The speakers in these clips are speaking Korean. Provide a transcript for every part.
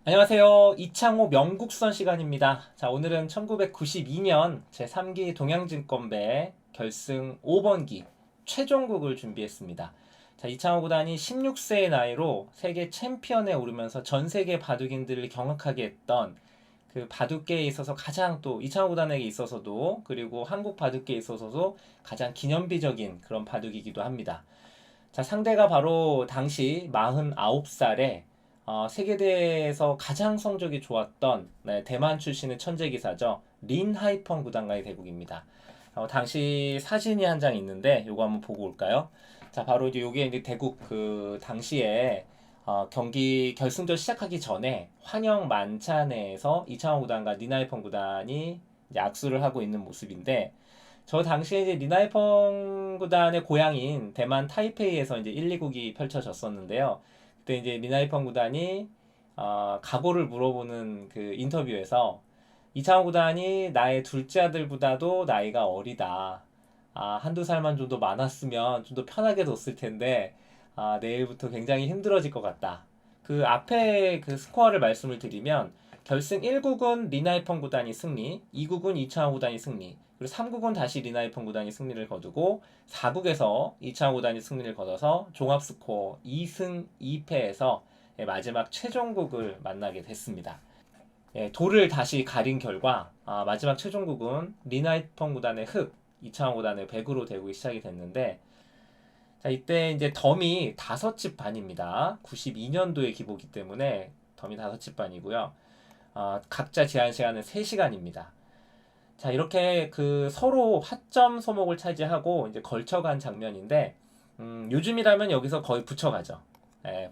안녕하세요. 이창호 명국선 시간입니다. 자, 오늘은 1992년 제3기 동양증권배 결승 5번기 최종국을 준비했습니다. 자, 이창호 구단이 16세의 나이로 세계 챔피언에 오르면서 전 세계 바둑인들을 경악하게 했던 그 바둑계에 있어서 가장 또 이창호 구단에게 있어서도 그리고 한국 바둑계에 있어서도 가장 기념비적인 그런 바둑이기도 합니다. 자, 상대가 바로 당시 49살에 세계대회에서 가장 성적이 좋았던 대만 출신의 천재기사죠. 린 하이펑 구단과의 대국입니다. 당시 사진이 한 장 있는데 요거 한번 보고 올까요? 자, 바로 이제 요게 이제 대국 그 당시에 경기 결승전 시작하기 전에 환영 만찬회에서 이창호 구단과 린 하이펑 구단이 이제 악수를 하고 있는 모습인데 저 당시에 이제 리나이펑 구단의 고향인 대만 타이페이에서 이제 1, 2국이 펼쳐졌었는데요. 그때 이제 리나이펑 구단이 각오를 물어보는 그 인터뷰에서 이창호 구단이 나의 둘째 아들보다도 나이가 어리다. 한두 살만 좀 더 많았으면 좀 더 편하게 뒀을 텐데 내일부터 굉장히 힘들어질 것 같다. 그 앞에 그 스코어를 말씀을 드리면 결승 1국은 리나이펑 구단이 승리, 2국은 이창호 구단이 승리, 그리고 3국은 다시 리나이펑 구단이 승리를 거두고 4국에서 이창호 구단이 승리를 거둬서 종합 스코어 2승 2패에서 마지막 최종국을 만나게 됐습니다. 돌을 다시 가린 결과 마지막 최종국은 리나이펑 구단의 흑, 이창호 구단의 백으로 되고 시작이 됐는데 자, 이때 이제 덤이 5집 반입니다. 92년도의 기보기 때문에 덤이 5집 반이고요. 각자 제한 시간은 3시간입니다. 자, 이렇게 그 서로 화점 소목을 차지하고 이제 걸쳐간 장면인데, 요즘이라면 여기서 거의 붙여가죠.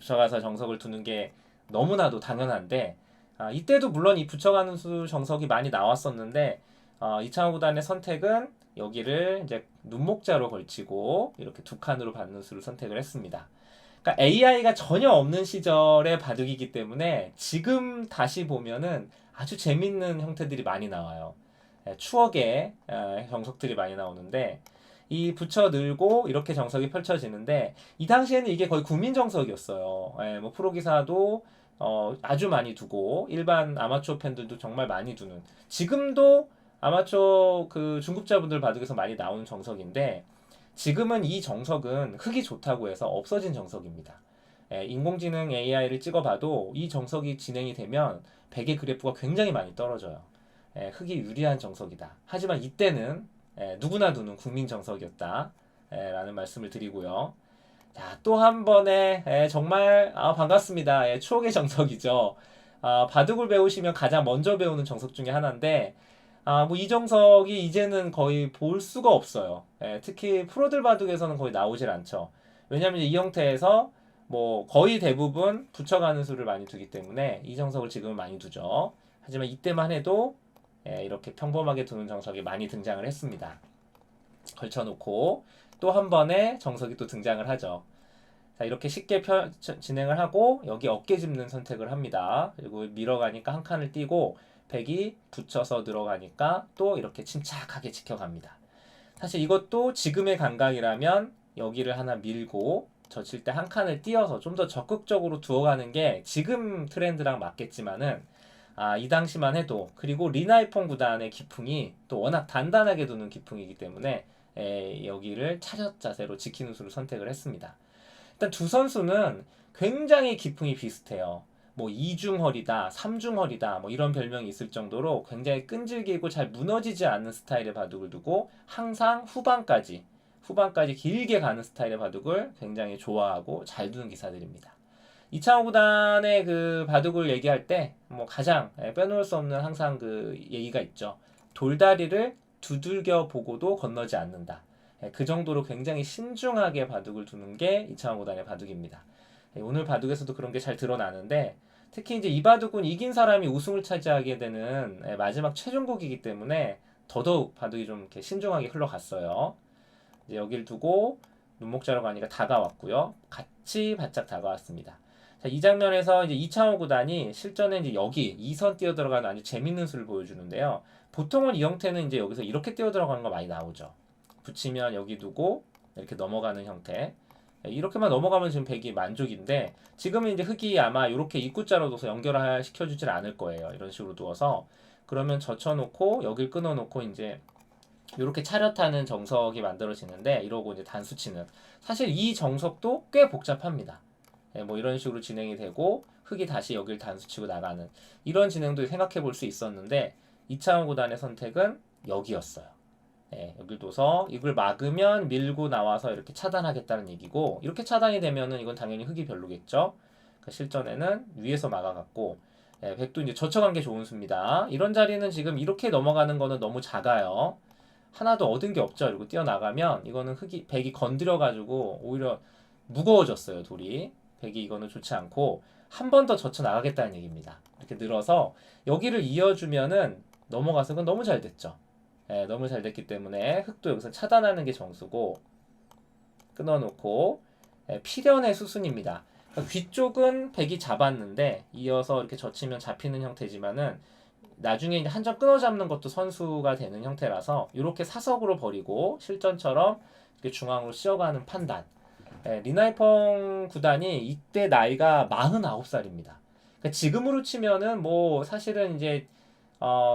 붙여가서 정석을 두는 게 너무나도 당연한데, 이때도 물론 이 붙여가는 수 정석이 많이 나왔었는데, 이창호 구단의 선택은 여기를 이제 눈목자로 걸치고 이렇게 두 칸으로 받는 수를 선택을 했습니다. 그러니까 AI가 전혀 없는 시절의 바둑이기 때문에 지금 다시 보면은 아주 재밌는 형태들이 많이 나와요. 추억의 정석들이 많이 나오는데 이 붙여 늘고 이렇게 정석이 펼쳐지는데 이 당시에는 이게 거의 국민 정석이었어요. 뭐 프로기사도 아주 많이 두고 일반 아마추어 팬들도 정말 많이 두는 지금도 아마추어 그 중급자분들 바둑에서 많이 나오는 정석인데 지금은 이 정석은 흙이 좋다고 해서 없어진 정석입니다. 인공지능 AI를 찍어봐도 이 정석이 진행이 되면 백의 그래프가 굉장히 많이 떨어져요. 흙이 유리한 정석이다. 하지만 이때는 누구나 두는 국민 정석이었다. 라는 말씀을 드리고요. 자, 또 한 번에 정말 반갑습니다. 추억의 정석이죠. 바둑을 배우시면 가장 먼저 배우는 정석 중에 하나인데 뭐 이 정석이 이제는 거의 볼 수가 없어요. 특히 프로들 바둑에서는 거의 나오질 않죠. 왜냐하면 이 형태에서 뭐 거의 대부분 붙여가는 수를 많이 두기 때문에 이 정석을 지금은 많이 두죠. 하지만 이때만 해도 이렇게 평범하게 두는 정석이 많이 등장을 했습니다. 걸쳐놓고 또 한 번에 정석이 또 등장을 하죠. 자, 이렇게 쉽게 진행을 하고 여기 어깨 짚는 선택을 합니다. 그리고 밀어가니까 한 칸을 띄고 백이 붙여서 들어가니까 또 이렇게 침착하게 지켜갑니다. 사실 이것도 지금의 감각이라면 여기를 하나 밀고 젖힐 때 한 칸을 띄어서 좀 더 적극적으로 두어가는 게 지금 트렌드랑 맞겠지만은 이 당시만 해도 그리고 리나이폰 구단의 기풍이 또 워낙 단단하게 두는 기풍이기 때문에 여기를 차렷 자세로 지키는 수를 선택을 했습니다. 일단 두 선수는 굉장히 기풍이 비슷해요. 뭐 이중허리다, 삼중허리다, 뭐 이런 별명이 있을 정도로 굉장히 끈질기고 잘 무너지지 않는 스타일의 바둑을 두고 항상 후반까지 길게 가는 스타일의 바둑을 굉장히 좋아하고 잘 두는 기사들입니다. 이창호 구단의 그 바둑을 얘기할 때 뭐 가장 빼놓을 수 없는 항상 그 얘기가 있죠. 돌다리를 두들겨 보고도 건너지 않는다. 그 정도로 굉장히 신중하게 바둑을 두는 게 이창호 구단의 바둑입니다. 오늘 바둑에서도 그런 게 잘 드러나는데 특히 이제 이 바둑은 이긴 사람이 우승을 차지하게 되는 마지막 최종국이기 때문에 더더욱 바둑이 좀 이렇게 신중하게 흘러갔어요. 이제 여기를 두고 눈목자로 가니까 다가왔고요. 같이 바짝 다가왔습니다. 자, 이 장면에서 이제 이창호 구단이 실전에 이제 여기 2선 뛰어 들어가는 아주 재밌는 수를 보여주는데요. 보통은 이 형태는 이제 여기서 이렇게 뛰어 들어가는 거 많이 나오죠. 붙이면 여기 두고 이렇게 넘어가는 형태. 이렇게만 넘어가면 지금 백이 만족인데 지금은 이제 흙이 아마 이렇게 입구자로 둬서 연결을 시켜주질 않을 거예요. 이런 식으로 두어서 그러면 젖혀놓고 여길 끊어놓고 이제 이렇게 차렷하는 정석이 만들어지는데 이러고 이제 단수 치는 사실 이 정석도 꽤 복잡합니다. 뭐 이런 식으로 진행이 되고 흙이 다시 여길 단수 치고 나가는 이런 진행도 생각해 볼 수 있었는데 2차원 구단의 선택은 여기였어요. 여길 둬서 이걸 막으면 밀고 나와서 이렇게 차단하겠다는 얘기고 이렇게 차단이 되면은 이건 당연히 흙이 별로겠죠. 그러니까 실전에는 위에서 막아갔고 백도 이제 젖혀간 게 좋은 수입니다. 이런 자리는 지금 이렇게 넘어가는 거는 너무 작아요. 하나도 얻은 게 없죠. 그리고 뛰어나가면 이거는 백이 건드려가지고 오히려 무거워졌어요. 돌이. 백이 이거는 좋지 않고 한 번 더 젖혀 나가겠다는 얘기입니다. 이렇게 늘어서 여기를 이어주면은 넘어가서 그건 너무 잘 됐죠. 너무 잘 됐기 때문에 흙도 여기서 차단하는 게 정수고 끊어놓고 필연의 수순입니다. 그러니까 귀 쪽은 백이 잡았는데 이어서 이렇게 젖히면 잡히는 형태지만은 나중에 이제 한 점 끊어 잡는 것도 선수가 되는 형태라서 이렇게 사석으로 버리고 실전처럼 이렇게 중앙으로 씌어가는 판단. 리나이펑 구단이 이때 나이가 49살입니다. 그러니까 지금으로 치면은 뭐 사실은 이제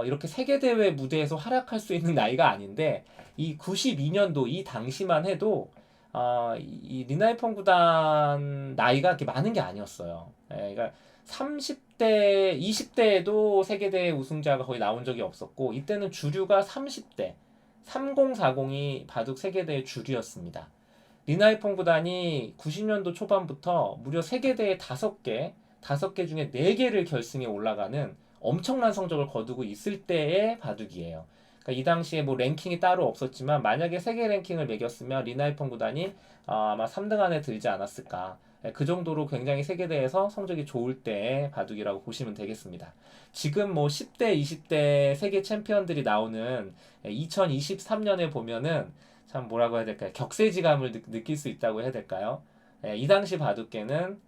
이렇게 세계대회 무대에서 활약할 수 있는 나이가 아닌데 이 92년도 이 당시만 해도 이 리나이펑 구단 나이가 그렇게 많은 게 아니었어요. 그러니까 30대, 20대에도 세계대회 우승자가 거의 나온 적이 없었고 이때는 주류가 30대, 3040이 바둑 세계대회 주류였습니다. 리나이펑 구단이 90년도 초반부터 무려 세계대회 5개 중에 4개를 결승에 올라가는 엄청난 성적을 거두고 있을 때의 바둑이에요. 그러니까 이 당시에 뭐 랭킹이 따로 없었지만 만약에 세계 랭킹을 매겼으면 리나이펑 구단이 아마 3등 안에 들지 않았을까. 그 정도로 굉장히 세계대회에서 성적이 좋을 때의 바둑이라고 보시면 되겠습니다. 지금 뭐 10대, 20대 세계 챔피언들이 나오는 2023년에 보면은 참 뭐라고 해야 될까요? 격세지감을 느낄 수 있다고 해야 될까요? 이 당시 바둑계는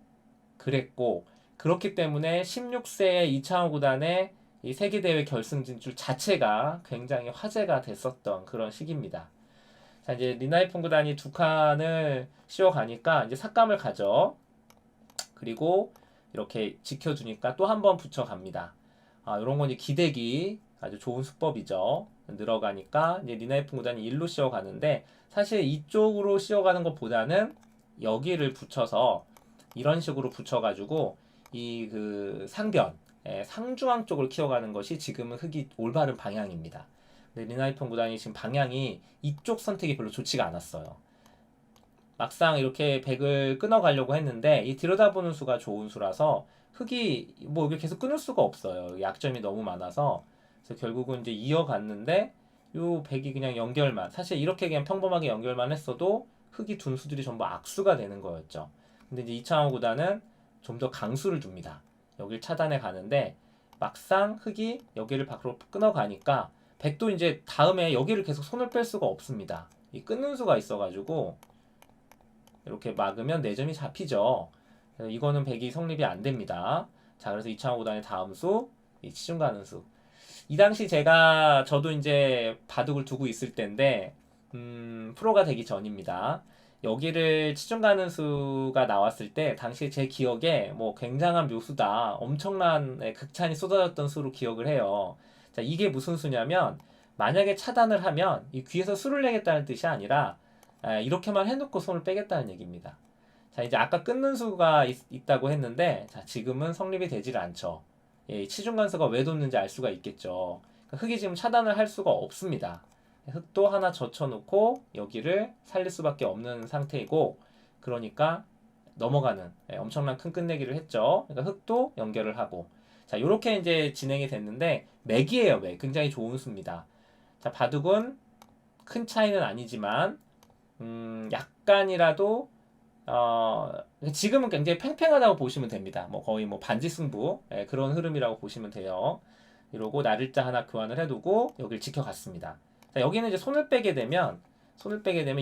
그랬고 그렇기 때문에 16세의 이창호 구단의 이 세계대회 결승 진출 자체가 굉장히 화제가 됐었던 그런 시기입니다. 자, 이제 리나이펑 구단이 두 칸을 씌워가니까 이제 삭감을 가죠. 그리고 이렇게 지켜주니까 또 한 번 붙여갑니다. 이런 건 이제 기대기 아주 좋은 수법이죠. 늘어가니까 이제 리나이펑 구단이 일로 씌워가는데 사실 이쪽으로 씌워가는 것보다는 여기를 붙여서 이런 식으로 붙여가지고 이 그 상변 상중앙 쪽을 키워가는 것이 지금은 흙이 올바른 방향입니다. 근데 리나이펑 구단이 지금 방향이 이쪽 선택이 별로 좋지가 않았어요. 막상 이렇게 백을 끊어가려고 했는데 이 들여다보는 수가 좋은 수라서 흙이 뭐 이게 계속 끊을 수가 없어요. 약점이 너무 많아서 그래서 결국은 이제 이어갔는데 요 백이 그냥 연결만 사실 이렇게 그냥 평범하게 연결만 했어도 흙이 둔 수들이 전부 악수가 되는 거였죠. 근데 이제 이창호 구단은 좀 더 강수를 둡니다. 여길 차단해 가는데 막상 흙이 여기를 밖으로 끊어가니까 백도 이제 다음에 여기를 계속 손을 뺄 수가 없습니다. 이 끊는 수가 있어가지고 이렇게 막으면 4점이 잡히죠. 그래서 이거는 백이 성립이 안 됩니다. 자, 그래서 이창호 구단의 다음 수, 이 치중 가는 수. 이 당시 저도 이제 바둑을 두고 있을 때인데, 프로가 되기 전입니다. 여기를 치중 가는 수가 나왔을 때, 당시 제 기억에 뭐 굉장한 묘수다, 엄청난 극찬이 쏟아졌던 수로 기억을 해요. 자, 이게 무슨 수냐면, 만약에 차단을 하면 이 귀에서 수를 내겠다는 뜻이 아니라, 이렇게만 해놓고 손을 빼겠다는 얘기입니다. 자, 이제 아까 끊는 수가 있다고 했는데, 자, 지금은 성립이 되질 않죠. 치중 간수가 왜 뒀는지 알 수가 있겠죠. 그러니까 흙이 지금 차단을 할 수가 없습니다. 흙도 하나 젖혀놓고 여기를 살릴 수밖에 없는 상태이고, 그러니까 넘어가는 엄청난 큰 끝내기를 했죠. 그러니까 흙도 연결을 하고, 자, 이렇게 이제 진행이 됐는데 맥이에요, 맥. 굉장히 좋은 수입니다. 자, 바둑은 큰 차이는 아니지만 약간이라도 지금은 굉장히 팽팽하다고 보시면 됩니다. 뭐 거의 뭐 반지 승부 그런 흐름이라고 보시면 돼요. 이러고 나를자 하나 교환을 해두고 여기를 지켜갔습니다. 자, 여기는 이제 손을 빼게 되면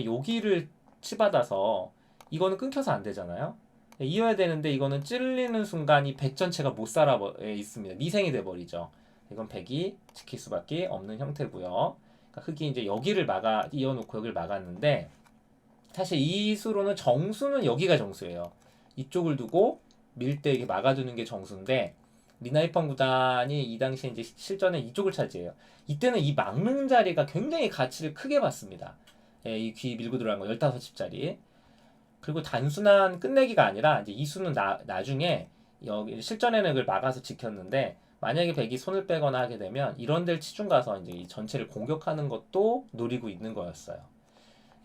여기를 치받아서 이거는 끊겨서 안 되잖아요. 이어야 되는데 이거는 찔리는 순간 이 백 전체가 못 살아 있습니다. 미생이 돼 버리죠. 이건 백이 지킬 수밖에 없는 형태고요. 그러니까 흙이 이제 여기를 이어놓고 여기를 막았는데. 사실 이 수로는 정수는 여기가 정수예요. 이쪽을 두고 밀 때 이게 막아두는 게 정수인데 리나이펑 구단이 이 당시에 이제 실전에 이쪽을 차지해요. 이때는 이 막는 자리가 굉장히 가치를 크게 봤습니다. 예, 이 귀 밀고 들어간 거 15집짜리. 그리고 단순한 끝내기가 아니라 이제 이 수는 나중에 여기 실전에는 그걸 막아서 지켰는데 만약에 백이 손을 빼거나 하게 되면 이런 데를 치중 가서 이제 이 전체를 공격하는 것도 노리고 있는 거였어요.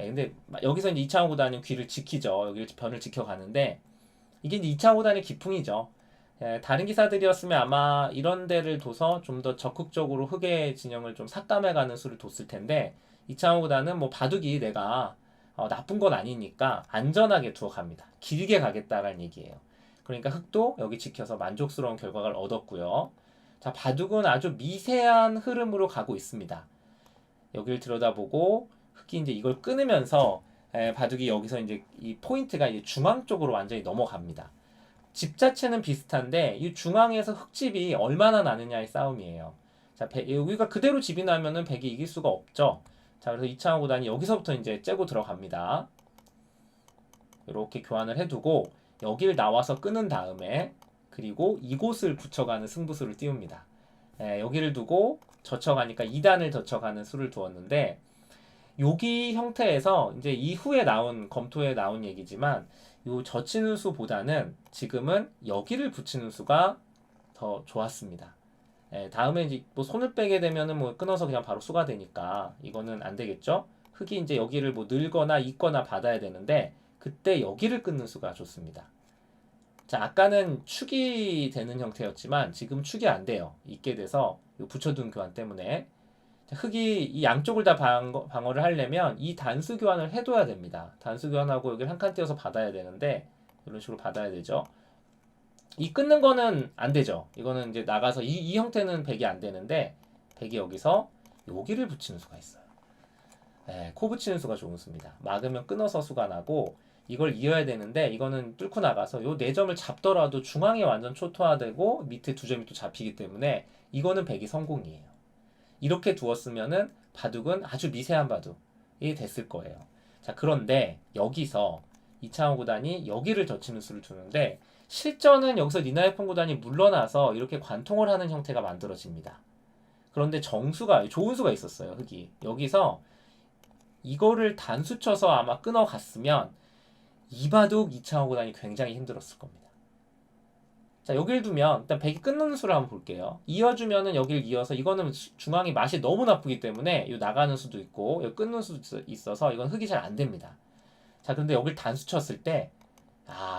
예, 근데 여기서 이제 이창호 구단이 귀를 지키죠. 여기를 변을 지켜가는데 이게 이제 이창호 구단의 기풍이죠. 예, 다른 기사들이었으면 아마 이런 데를 둬서 좀 더 적극적으로 흑의 진영을 좀 삭감해가는 수를 뒀을 텐데 이창호 구단은 뭐 바둑이 내가 나쁜 건 아니니까 안전하게 두어 갑니다. 길게 가겠다라는 얘기예요. 그러니까 흑도 여기 지켜서 만족스러운 결과를 얻었고요. 자, 바둑은 아주 미세한 흐름으로 가고 있습니다. 여기를 들여다보고 흑이 이제 이걸 끊으면서 바둑이 여기서 이제 이 포인트가 이제 중앙 쪽으로 완전히 넘어갑니다. 집 자체는 비슷한데 이 중앙에서 흑집이 얼마나 나느냐의 싸움이에요. 자, 여기가 그대로 집이 나면은 백이 이길 수가 없죠. 자, 그래서 이창호 구단이 여기서부터 이제 째고 들어갑니다. 이렇게 교환을 해두고 여기를 나와서 끊은 다음에 그리고 이곳을 붙여가는 승부수를 띄웁니다. 여기를 두고 젖혀가니까 2단을 젖혀가는 수를 두었는데 여기 형태에서 이제 이후에 나온 검토에 나온 얘기지만 요 젖히는 수보다는 지금은 여기를 붙이는 수가 더 좋았습니다. 다음에 이제 뭐 손을 빼게 되면은 뭐 끊어서 그냥 바로 수가 되니까 이거는 안 되겠죠. 흑이 이제 여기를 뭐 늘거나 잇거나 받아야 되는데 그때 여기를 끊는 수가 좋습니다. 자, 아까는 축이 되는 형태였지만 지금 축이 안 돼요. 있게 돼서 붙여둔 교환 때문에 흑이 이 양쪽을 다 방어를 하려면 이 단수 교환을 해둬야 됩니다. 단수 교환하고 여기를 한 칸 띄어서 받아야 되는데 이런 식으로 받아야 되죠. 이 끊는 거는 안 되죠. 이거는 이제 나가서 이 형태는 백이 안 되는데 백이 여기서 여기를 붙이는 수가 있어요. 코 붙이는 수가 좋은 수입니다. 막으면 끊어서 수가 나고 이걸 이어야 되는데 이거는 뚫고 나가서 요 4점을 잡더라도 중앙에 완전 초토화되고 밑에 2점이 또 잡히기 때문에 이거는 백이 성공이에요. 이렇게 두었으면은 바둑은 아주 미세한 바둑이 됐을 거예요. 자, 그런데 여기서 이창호 구단이 여기를 젖히는 수를 두는데 실전은 여기서 니나이폰 구단이 물러나서 이렇게 관통을 하는 형태가 만들어집니다. 그런데 정수가 좋은 수가 있었어요. 흑이 여기서 이거를 단수 쳐서 아마 끊어갔으면 이 바둑 이창호 구단이 굉장히 힘들었을 겁니다. 자, 여길 두면 일단 백이 끊는 수를 한번 볼게요. 이어주면은 여길 이어서 이거는 중앙이 맛이 너무 나쁘기 때문에 이 나가는 수도 있고 여기 끊는 수도 있어서 이건 흑이 잘 안 됩니다. 자, 근데 여길 단수 쳤을 때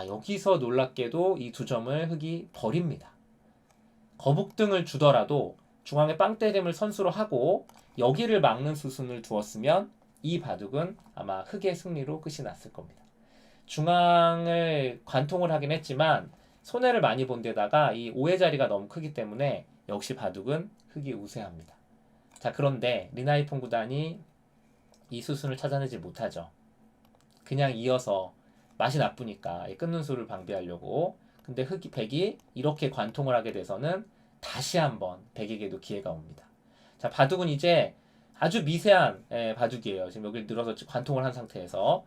여기서 놀랍게도 이 2점을 흑이 버립니다. 거북등을 주더라도 중앙에 빵 때림을 선수로 하고 여기를 막는 수순을 두었으면 이 바둑은 아마 흑의 승리로 끝이 났을 겁니다. 중앙을 관통을 하긴 했지만 손해를 많이 본 데다가 이 오해 자리가 너무 크기 때문에 역시 바둑은 흑이 우세합니다. 자, 그런데 리나이폰 구단이 이 수순을 찾아내지 못하죠. 그냥 이어서 맛이 나쁘니까 끊는 수를 방비하려고. 근데 백이 이렇게 관통을 하게 돼서는 다시 한번 백에게도 기회가 옵니다. 자, 바둑은 이제 아주 미세한 바둑이에요. 지금 여기를 늘어서 관통을 한 상태에서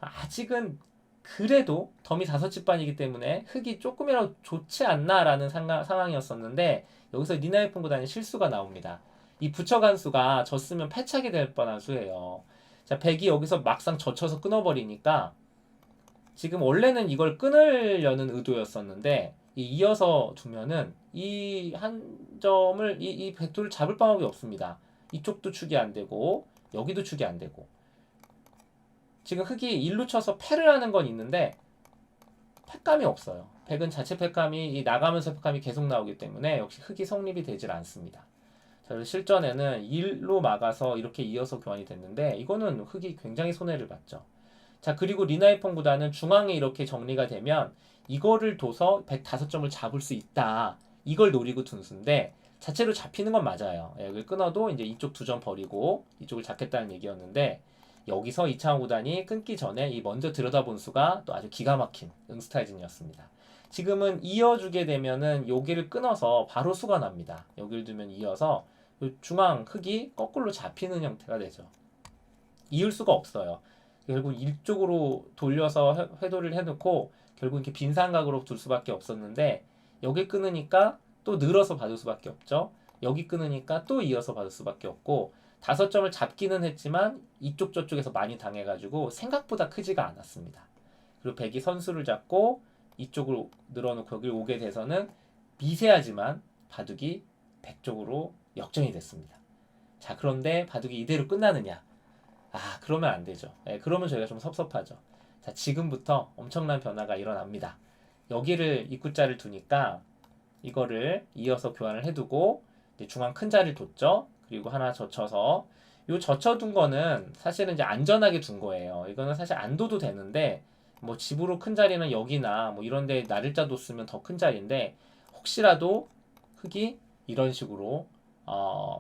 아직은 그래도 덤이 5집반이기 때문에 흑이 조금이라도 좋지 않나라는 상황이었었는데 여기서 니나이폰 구단이 실수가 나옵니다. 이 붙여간 수가 졌으면 패착이 될 뻔한 수예요. 자, 백이 여기서 막상 젖혀서 끊어버리니까 지금 원래는 이걸 끊으려는 의도였었는데 이어서 두면은 이 한 점을 이 백도를 잡을 방법이 없습니다. 이쪽도 축이 안 되고 여기도 축이 안 되고 지금 흑이 일로 쳐서 패를 하는 건 있는데 패감이 없어요. 백은 자체 패감이 나가면서 패감이 계속 나오기 때문에 역시 흑이 성립이 되질 않습니다. 자, 그래서 실전에는 일로 막아서 이렇게 이어서 교환이 됐는데 이거는 흑이 굉장히 손해를 봤죠. 자, 그리고 리나이폰 구단은 중앙에 이렇게 정리가 되면 이거를 둬서 105점을 잡을 수 있다. 이걸 노리고 둔 수인데 자체로 잡히는 건 맞아요. 여기 끊어도 이제 이쪽 2점 버리고 이쪽을 잡겠다는 얘기였는데 여기서 이창호 구단이 끊기 전에 이 먼저 들여다본 수가 또 아주 기가 막힌 응스타이즌이었습니다. 지금은 이어주게 되면은 여기를 끊어서 바로 수가 납니다. 여기를 두면 이어서 중앙 흑이 거꾸로 잡히는 형태가 되죠. 이을 수가 없어요. 결국 이쪽으로 돌려서 회도를 해놓고 결국 이렇게 빈삼각으로 둘 수밖에 없었는데 여기 끊으니까 또 늘어서 받을 수밖에 없죠. 여기 끊으니까 또 이어서 받을 수밖에 없고 5점을 잡기는 했지만 이쪽 저쪽에서 많이 당해가지고 생각보다 크지가 않았습니다. 그리고 백이 선수를 잡고 이쪽으로 늘어놓고 여기 오게 돼서는 미세하지만 바둑이 백 쪽으로 역전이 됐습니다. 자, 그런데 바둑이 이대로 끝나느냐? 그러면 안 되죠. 그러면 저희가 좀 섭섭하죠. 자, 지금부터 엄청난 변화가 일어납니다. 여기를 입구자를 두니까 이거를 이어서 교환을 해두고 이제 중앙 큰 자리를 뒀죠. 그리고 하나 젖혀서 요 젖혀둔 거는 사실은 이제 안전하게 둔 거예요. 이거는 사실 안 둬도 되는데 뭐 집으로 큰 자리는 여기나 뭐 이런데 나를자 뒀으면 더 큰 자리인데 혹시라도 흙이 이런 식으로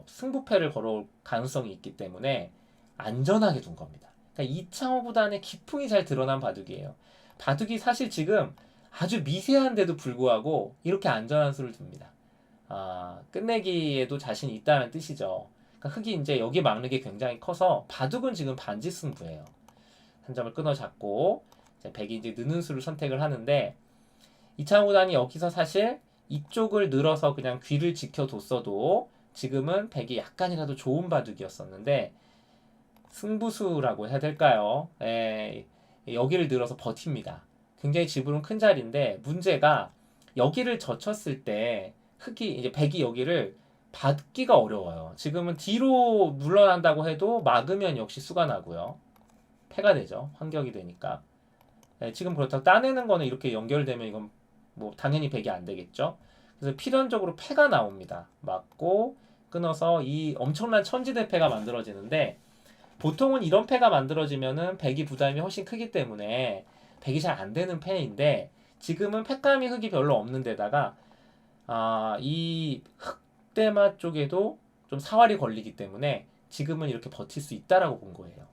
승부패를 걸어올 가능성이 있기 때문에 안전하게 둔 겁니다. 그러니까 이창호 구단의 기풍이 잘 드러난 바둑이에요. 바둑이 사실 지금 아주 미세한데도 불구하고 이렇게 안전한 수를 둡니다. 끝내기에도 자신이 있다는 뜻이죠. 그러니까 흙이 이제 여기 막는 게 굉장히 커서 바둑은 지금 반지 승부예요. 한 점을 끊어 잡고 백이 이제 느는 수를 선택을 하는데 이창호 구단이 여기서 사실 이쪽을 늘어서 그냥 귀를 지켜뒀어도 지금은 백이 약간이라도 좋은 바둑이었었는데 승부수라고 해야 될까요? 여기를 늘어서 버팁니다. 굉장히 지붕은 큰 자리인데 문제가 여기를 젖혔을 때 흙이 이제 백이 여기를 받기가 어려워요. 지금은 뒤로 물러난다고 해도 막으면 역시 수가 나고요. 패가 되죠. 환격이 되니까. 지금 그렇다고 따내는 거는 이렇게 연결되면 이건 뭐 당연히 백이 안 되겠죠. 그래서 필연적으로 패가 나옵니다. 맞고 끊어서 이 엄청난 천지대패가 만들어지는데 보통은 이런 패가 만들어지면은 백이 부담이 훨씬 크기 때문에 백이 잘 안 되는 패인데 지금은 패감이 흙이 별로 없는 데다가 이 흑대마 쪽에도 좀 사활이 걸리기 때문에 지금은 이렇게 버틸 수 있다라고 본 거예요.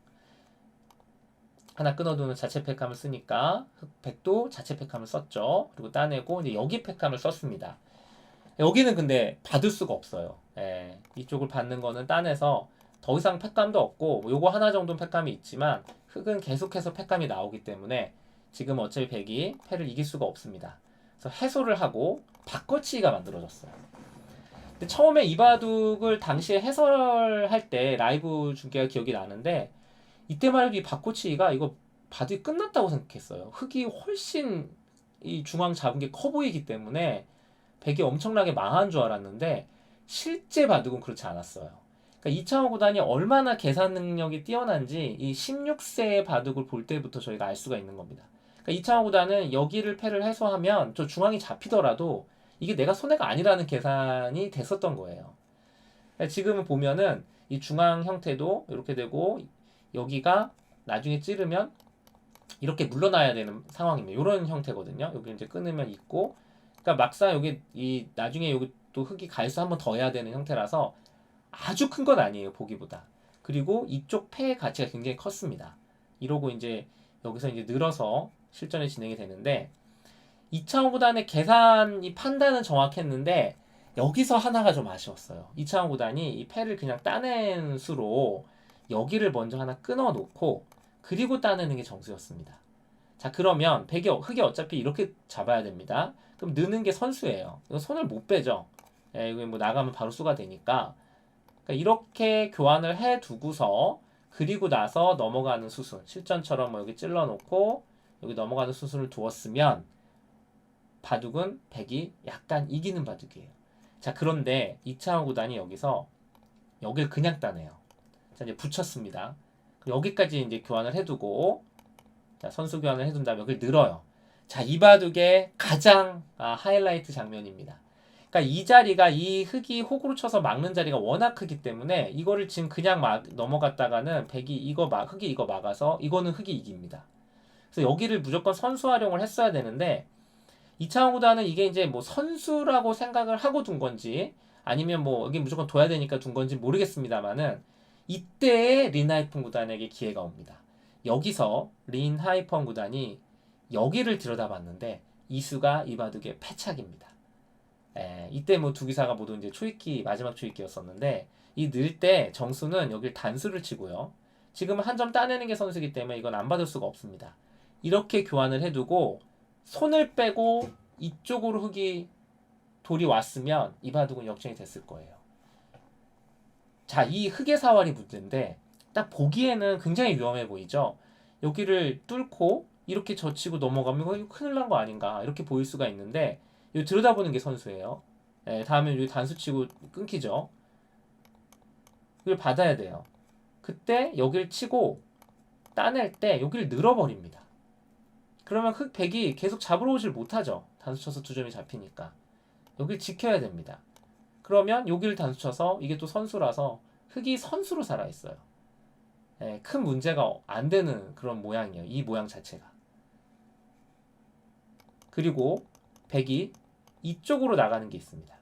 하나 끊어두는 자체 패감을 쓰니까 흑백도 자체 패감을 썼죠. 그리고 따내고 이제 여기 패감을 썼습니다. 여기는 근데 받을 수가 없어요. 이쪽을 받는 거는 따내서 더 이상 패감도 없고 요거 하나 정도는 패감이 있지만 흑은 계속해서 패감이 나오기 때문에 지금 어차피 백이 패를 이길 수가 없습니다. 그래서 해소를 하고 바꿔치기가 만들어졌어요. 근데 처음에 이 바둑을 당시에 해설할 때 라이브 중계가 기억이 나는데 이때만 해도 이 바꿔치기가 이거 바둑이 끝났다고 생각했어요. 흑이 훨씬 이 중앙 잡은 게 커 보이기 때문에 백이 엄청나게 망한 줄 알았는데 실제 바둑은 그렇지 않았어요. 그러니까 이창호 구단이 얼마나 계산 능력이 뛰어난지 이 16세의 바둑을 볼 때부터 저희가 알 수가 있는 겁니다. 그러니까 이창호 구단은 여기를 패를 해소하면 저 중앙이 잡히더라도 이게 내가 손해가 아니라는 계산이 됐었던 거예요. 그러니까 지금은 보면은 이 중앙 형태도 이렇게 되고 여기가 나중에 찌르면 이렇게 물러나야 되는 상황입니다. 이런 형태거든요. 여기 이제 끊으면 있고, 그러니까 막상 여기 이 나중에 여기 또 흙이 갈수 한 번 더 해야 되는 형태라서 아주 큰 건 아니에요, 보기보다. 그리고 이쪽 패의 가치가 굉장히 컸습니다. 이러고 이제 여기서 이제 늘어서 실전에 진행이 되는데 이창호 구단의 계산이 판단은 정확했는데 여기서 하나가 좀 아쉬웠어요. 이창호 구단이 이 패를 그냥 따낸 수로 여기를 먼저 하나 끊어 놓고 그리고 따내는 게 정수였습니다. 자, 그러면 흙이 어차피 이렇게 잡아야 됩니다. 그럼 느는 게 선수예요. 이거 손을 못 빼죠. 이거 뭐 나가면 바로 수가 되니까. 그러니까 이렇게 교환을 해 두고서 그리고 나서 넘어가는 수순, 실전처럼 뭐 여기 찔러 놓고 여기 넘어가는 수순을 두었으면 바둑은 백이 약간 이기는 바둑이에요. 자, 그런데 이창호 구단이 여기서 여길 그냥 따네요. 자, 이제 붙였습니다. 여기까지 이제 교환을 해두고, 자, 선수 교환을 해둔 다음에 여기를 늘어요. 자, 이 바둑의 가장 하이라이트 장면입니다. 그러니까 이 자리가 이 흙이 호구로 쳐서 막는 자리가 워낙 크기 때문에 이거를 지금 그냥 넘어갔다가는 흙이 이거 막아서 이거는 흙이 이깁니다. 그래서 여기를 무조건 선수 활용을 했어야 되는데 이창호 구단은 이게 이제 뭐 선수라고 생각을 하고 둔 건지 아니면 뭐 여기 무조건 둬야 되니까 둔 건지 모르겠습니다만은 이때에 린 하이펑 구단에게 기회가 옵니다. 여기서 린 하이펑 구단이 여기를 들여다봤는데 이수가 이 바둑의 패착입니다. 이때 뭐 두 기사가 모두 이제 초읽기 마지막 초읽기였었는데 이 늘 때 정수는 여길 단수를 치고요. 지금은 한 점 따내는 게 선수이기 때문에 이건 안 받을 수가 없습니다. 이렇게 교환을 해두고 손을 빼고 이쪽으로 흙이 돌이 왔으면 이 바둑은 역전이 됐을 거예요. 자, 이 흙의 사활이 문제인데 딱 보기에는 굉장히 위험해 보이죠. 여기를 뚫고 이렇게 젖히고 넘어가면 이거 큰일 난 거 아닌가 이렇게 보일 수가 있는데 이거 들여다보는 게 선수예요. 네, 다음에 여기 단수 치고 끊기죠. 이걸 받아야 돼요. 그때 여기를 치고 따낼 때 여기를 늘어버립니다. 그러면 흑 백이 계속 잡으러 오질 못하죠. 단수 쳐서 두 점이 잡히니까. 여기를 지켜야 됩니다. 그러면 여기를 단수 쳐서 이게 또 선수라서 흑이 선수로 살아있어요. 예, 큰 문제가 안 되는 그런 모양이에요. 이 모양 자체가. 그리고 백이 이쪽으로 나가는 게 있습니다.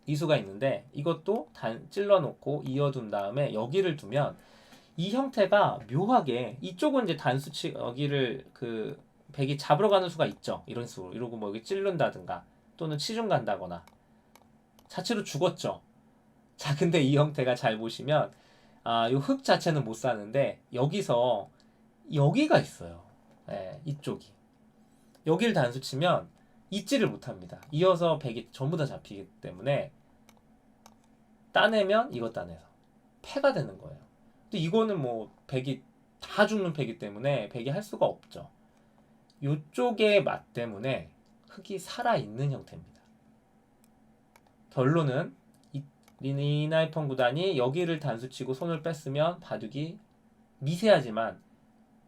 이 수가 있는데 이것도 찔러놓고 이어둔 다음에 여기를 두면 이 형태가 묘하게 이쪽은 이제 단수치 여기를 그 백이 잡으러 가는 수가 있죠. 이런 식으로 이러고 뭐 여기 찔른다든가 또는 치중 간다거나 자체로 죽었죠. 자, 근데 이 형태가 잘 보시면 이 흙 자체는 못 사는데 여기서 여기가 있어요. 예, 이쪽이 여기를 단수 치면 잊지를 못합니다. 이어서 백이 전부 다 잡히기 때문에 따내면 이거 따내서 패가 되는 거예요. 근데 이거는 뭐 백이 다 죽는 패기 때문에 백이 할 수가 없죠. 이쪽의 맛 때문에 흙이 살아있는 형태입니다. 결론은 리나이펑 구단이 여기를 단수치고 손을 뺐으면 바둑이 미세하지만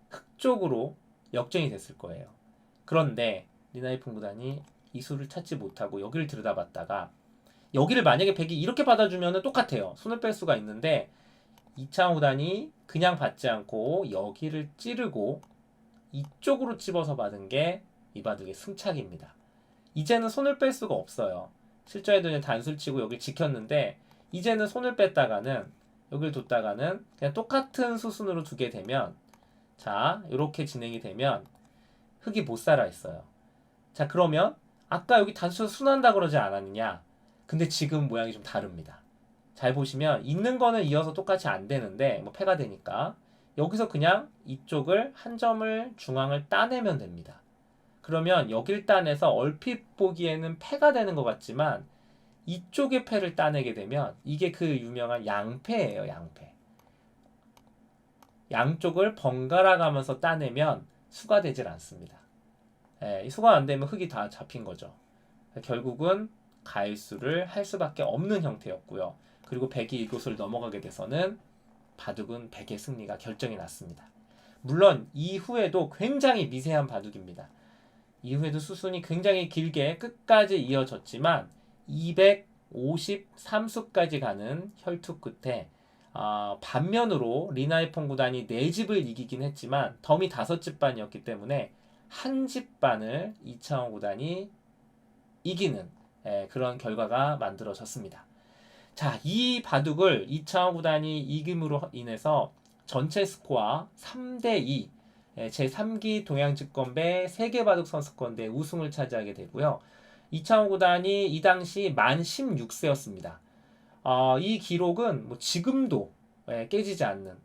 흙 쪽으로 역전이 됐을 거예요. 그런데 리나이펑 구단이 이 수를 찾지 못하고 여기를 들여다봤다가 여기를 만약에 백이 이렇게 받아주면 똑같아요. 손을 뺄 수가 있는데 이창호 구단이 그냥 받지 않고 여기를 찌르고 이쪽으로 찝어서 받은 게 이 바둑의 승착입니다. 이제는 손을 뺄 수가 없어요. 실전에도 이제 단수를 치고 여기를 지켰는데 이제는 손을 뺐다가는 여기를 뒀다가는 그냥 똑같은 수순으로 두게 되면 자 이렇게 진행이 되면 흙이 못 살아 있어요. 자, 그러면 아까 여기 단수 순한다 그러지 않았느냐? 근데 지금 모양이 좀 다릅니다. 잘 보시면 있는 거는 이어서 똑같이 안 되는데 뭐 패가 되니까 여기서 그냥 이쪽을 한 점을 중앙을 따내면 됩니다. 그러면 여길 따내서 얼핏 보기에는 패가 되는 것 같지만 이쪽의 패를 따내게 되면 이게 그 유명한 양패예요. 양패. 양쪽을 번갈아 가면서 따내면 수가 되질 않습니다. 이 수가 안 되면 흙이 다 잡힌 거죠. 결국은 가일수를 할 수밖에 없는 형태였고요. 그리고 백이 이곳을 넘어가게 돼서는 바둑은 백의 승리가 결정이 났습니다. 물론 이후에도 굉장히 미세한 바둑입니다. 이후에도 수순이 굉장히 길게 끝까지 이어졌지만 253수까지 가는 혈투 끝에 반면으로 리나이펑 구단이 4집을 이기긴 했지만 덤이 5집반이었기 때문에 한 집반을 이창호 구단이 이기는 그런 결과가 만들어졌습니다. 자, 이 바둑을 이창호 구단이 이김으로 인해서 전체 스코어 3대2 제3기 동양직권배 세계바둑 선수권대 우승을 차지하게 되고요. 이창호 구단이 이 당시 만 16세였습니다. 이 기록은 뭐 지금도 깨지지 않는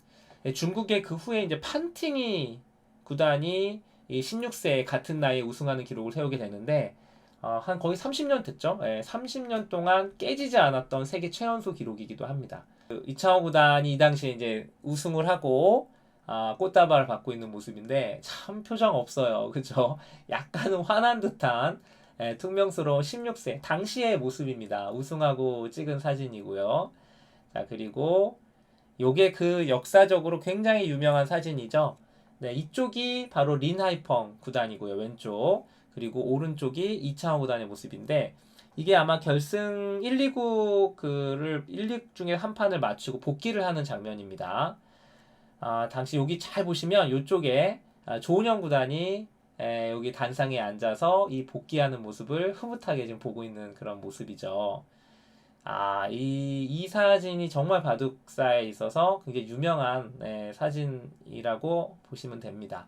중국의 그 후에 이제 판팅이 구단이 16세 같은 나이에 우승하는 기록을 세우게 되는데 한 거의 30년 됐죠. 30년 동안 깨지지 않았던 세계 최연소 기록이기도 합니다. 이창호 구단이 이 당시에 이제 우승을 하고 꽃다발을 받고 있는 모습인데 참 표정 없어요. 그죠? 약간은 화난 듯한 퉁명스러운 16세 당시의 모습입니다. 우승하고 찍은 사진이고요. 자, 그리고 요게 그 역사적으로 굉장히 유명한 사진이죠. 네, 이쪽이 바로 린하이펑 구단이고요. 왼쪽. 그리고 오른쪽이 이창호 구단의 모습인데 이게 아마 결승 1, 2국 그를 1, 2 중에 한 판을 맞추고 복귀를 하는 장면입니다. 당시 여기 잘 보시면 이쪽에 조은영 구단이 여기 단상에 앉아서 이 복귀하는 모습을 흐뭇하게 지금 보고 있는 그런 모습이죠. 이 사진이 정말 바둑사에 있어서 굉장히 유명한 사진이라고 보시면 됩니다.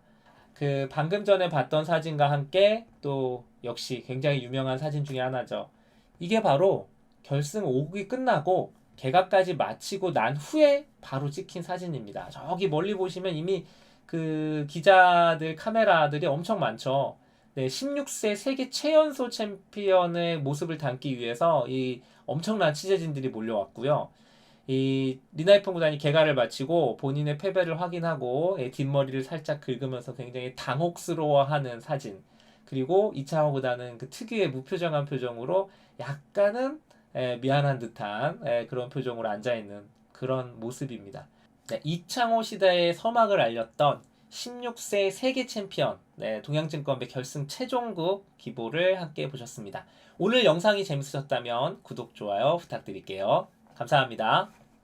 그 방금 전에 봤던 사진과 함께 또 역시 굉장히 유명한 사진 중에 하나죠. 이게 바로 결승 5국이 끝나고 개가까지 마치고 난 후에 바로 찍힌 사진입니다. 저기 멀리 보시면 이미 그 기자들 카메라들이 엄청 많죠. 네, 16세 세계 최연소 챔피언의 모습을 담기 위해서 이 엄청난 취재진들이 몰려왔고요. 이 리나이프 구단이 개가를 마치고 본인의 패배를 확인하고 뒷머리를 살짝 긁으면서 굉장히 당혹스러워하는 사진. 그리고 이창호 구단은 그 특유의 무표정한 표정으로 약간은 미안한 듯한 그런 표정으로 앉아있는 그런 모습입니다. 네, 이창호 시대의 서막을 알렸던 16세 세계 챔피언 동양증권배 결승 최종국 기보를 함께 보셨습니다. 오늘 영상이 재밌으셨다면 구독, 좋아요 부탁드릴게요. 감사합니다.